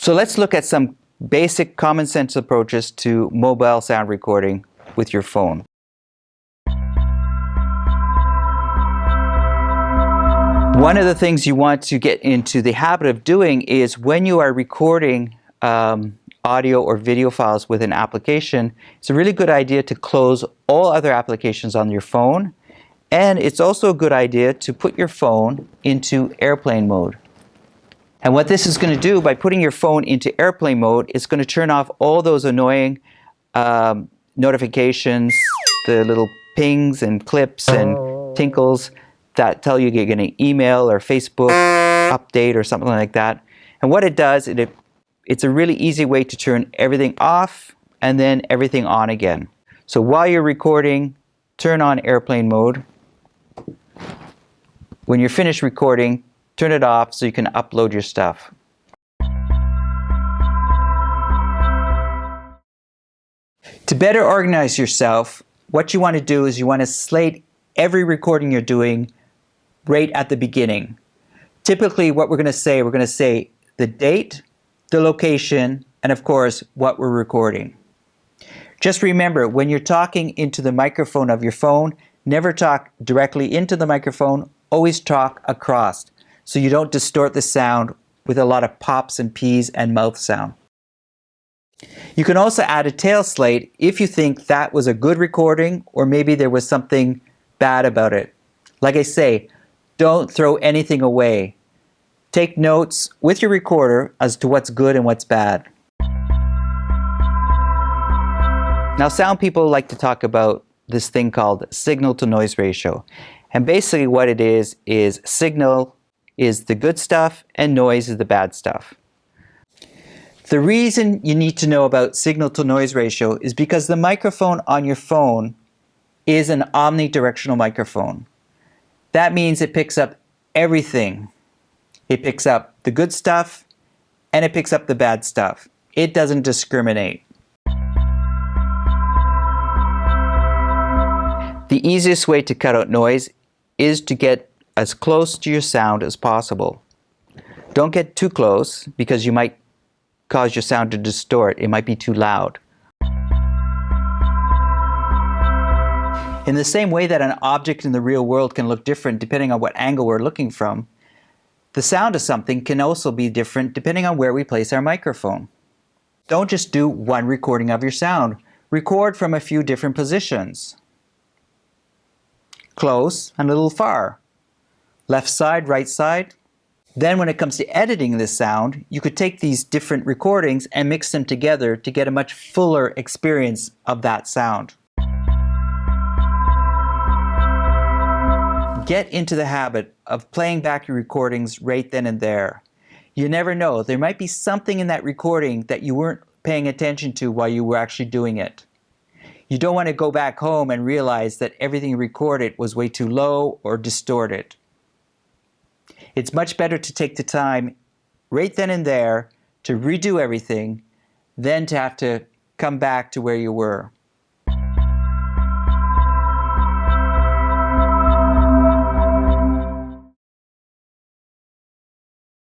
So let's look at some basic common sense approaches to mobile sound recording with your phone. One of the things you want to get into the habit of doing is when you are recording audio or video files with an application, it's a really good idea to close all other applications on your phone, and it's also a good idea to put your phone into airplane mode. And what this is going to do by putting your phone into airplane mode, it's going to turn off all those annoying notifications, the little pings and clips and tinkles that tell you you're getting an email or Facebook update or something like that. And what it does, it's a really easy way to turn everything off and then everything on again. So while you're recording, turn on airplane mode. When you're finished recording, turn it off so you can upload your stuff. To better organize yourself, what you want to do is you want to slate every recording you're doing right at the beginning. Typically what we're going to say the date, the location, and of course what we're recording. Just remember, when you're talking into the microphone of your phone, never talk directly into the microphone, always talk across, so you don't distort the sound with a lot of pops and pees and mouth sound. You can also add a tail slate if you think that was a good recording or maybe there was something bad about it. Like I say, don't throw anything away. Take notes with your recorder as to what's good and what's bad. Now, sound people like to talk about this thing called signal-to-noise ratio. And basically what it is signal is the good stuff and noise is the bad stuff. The reason you need to know about signal-to-noise ratio is because the microphone on your phone is an omnidirectional microphone. That means it picks up everything. It picks up the good stuff and it picks up the bad stuff. It doesn't discriminate. The easiest way to cut out noise is to get as close to your sound as possible. Don't get too close because you might cause your sound to distort. It might be too loud. In the same way that an object in the real world can look different depending on what angle we're looking from, the sound of something can also be different depending on where we place our microphone. Don't just do one recording of your sound. Record from a few different positions. Close and a little far. Left side, right side. Then when it comes to editing this sound, you could take these different recordings and mix them together to get a much fuller experience of that sound. Get into the habit of playing back your recordings right then and there. You never know, there might be something in that recording that you weren't paying attention to while you were actually doing it. You don't want to go back home and realize that everything you recorded was way too low or distorted. It's much better to take the time right then and there to redo everything than to have to come back to where you were.